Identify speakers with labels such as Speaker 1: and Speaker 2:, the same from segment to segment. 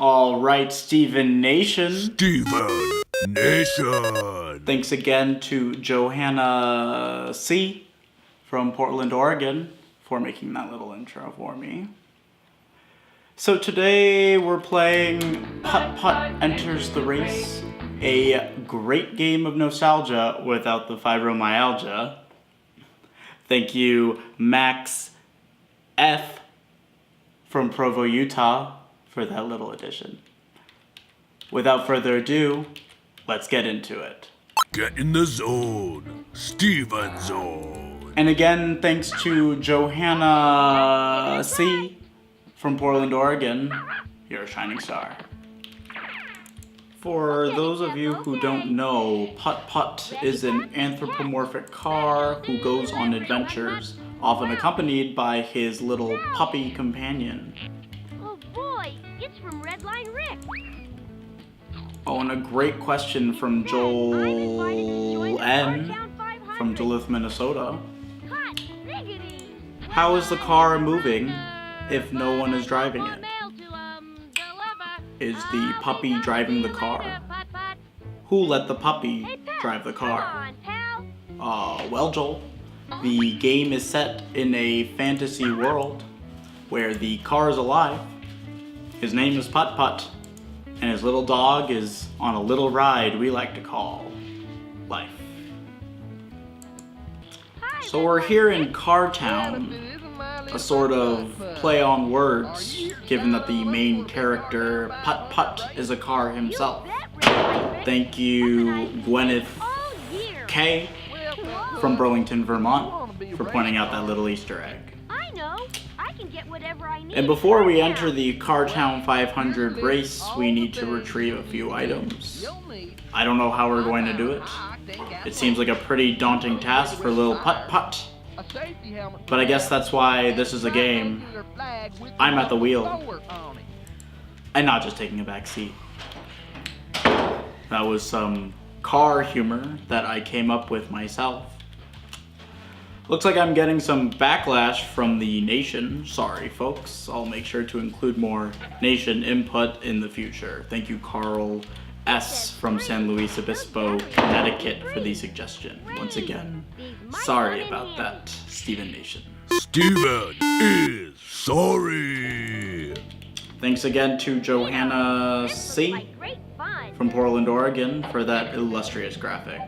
Speaker 1: Alright, Steven Nation.
Speaker 2: Steven Nation.
Speaker 1: Thanks again to Johanna C. from Portland, Oregon for making that little intro for me. So today we're playing Putt Putt Enters the Race, a great game of nostalgia without the fibromyalgia. Thank you, Max F. from Provo, Utah, for that little addition. Without further ado, let's get into it.
Speaker 2: Get in the zone. Steven Zone.
Speaker 1: And again, thanks to Johanna C. from Portland, Oregon. You're a shining star. For those of you who don't know, Putt Putt is an anthropomorphic car who goes on adventures, often accompanied by his little puppy companion.
Speaker 3: Oh boy, it's from Redline Rick.
Speaker 1: Oh, and a great question from Joel N. from Duluth, Minnesota. How is the car moving if no one is driving it? Is the puppy driving the car? Who let the puppy drive the car? Well, Joel, the game is set in a fantasy world where the car is alive. His name is Putt Putt, and his little dog is on a little ride we like to call life. So we're here in Car Town, a sort of play on words, given that the main character, Putt Putt, is a car himself. Thank you, Gwyneth K. from Burlington, Vermont, for pointing out that little Easter egg.
Speaker 3: I know. I can get whatever I need.
Speaker 1: And before we enter the Cartown 500 race, we need to retrieve a few items. I don't know how we're going to do it. It seems like a pretty daunting task for little Putt Putt. But I guess that's why this is a game. I'm at the wheel. And not just taking a back seat. That was some car humor that I came up with myself. Looks like I'm getting some backlash from the nation. Sorry, folks. I'll make sure to include more nation input in the future. Thank you, Carl S. from San Luis Obispo, Connecticut, for the suggestion. Once again, sorry about that, Steven Nation.
Speaker 2: Steven is sorry.
Speaker 1: Thanks again to Johanna C. from Portland, Oregon, for that illustrious graphic.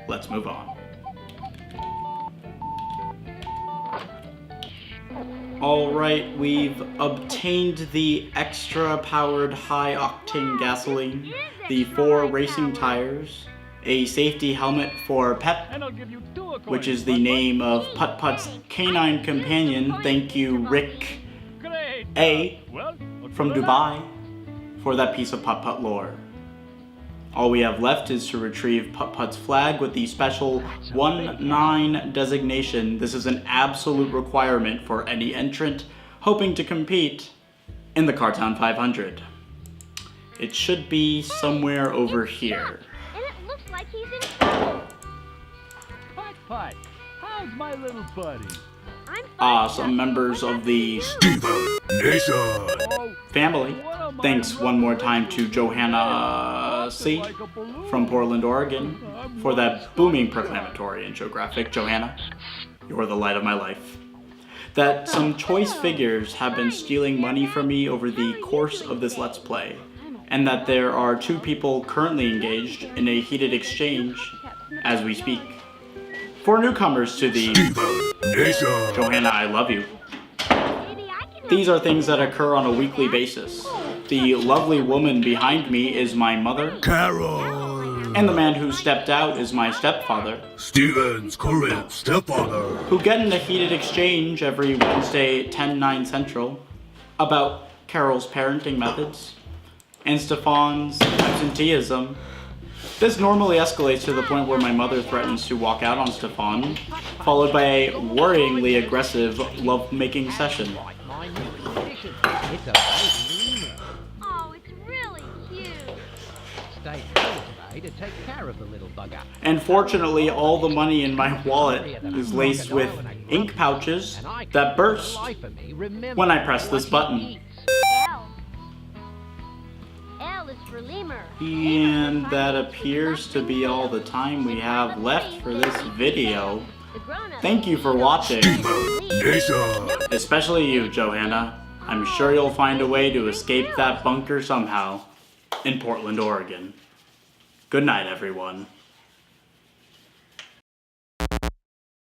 Speaker 1: Let's move on. Alright, we've obtained the extra powered high octane gasoline, the 4 racing tires, a safety helmet for Pep, which is the name of Putt Putt's canine companion. Thank you, Rick A. from Dubai, for that piece of Putt Putt lore. All we have left is to retrieve Putt Putt's flag with the special 1-9 designation. This is an absolute requirement for any entrant hoping to compete in the Cartown 500. It should be somewhere over here.
Speaker 3: And it looks like he's in trouble.
Speaker 4: Putt Putt, how's my little buddy?
Speaker 1: Some members of the
Speaker 2: Steven Nation
Speaker 1: family. Thanks one more time to Johanna C. from Portland, Oregon, for that booming proclamatory intro graphic. Johanna, you're the light of my life. That some choice figures have been stealing money from me over the course of this Let's Play, and that there are 2 people currently engaged in a heated exchange as we speak. For newcomers to the
Speaker 2: Nation.
Speaker 1: Johanna, I love you. These are things that occur on a weekly basis. The lovely woman behind me is my mother,
Speaker 2: Carol.
Speaker 1: and the man who stepped out is my stepfather,
Speaker 2: Steven's current stepfather.
Speaker 1: who get in a heated exchange every Wednesday at 10/9 Central about Carol's parenting methods and Stefan's absenteeism. This normally escalates to the point where my mother threatens to walk out on Stefan, followed by a worryingly aggressive love-making session.
Speaker 3: Oh, it's really cute.
Speaker 5: Stay home today to take care of the little bugger.
Speaker 1: And fortunately, all the money in my wallet is laced with ink pouches that burst when I press this button.
Speaker 3: is for Lemur.
Speaker 1: And that appears to be all the time we have left for this video. Thank you for watching.
Speaker 2: Nation.
Speaker 1: Especially you, Johanna. I'm sure you'll find a way to escape that bunker somehow in Portland, Oregon. Good night, everyone.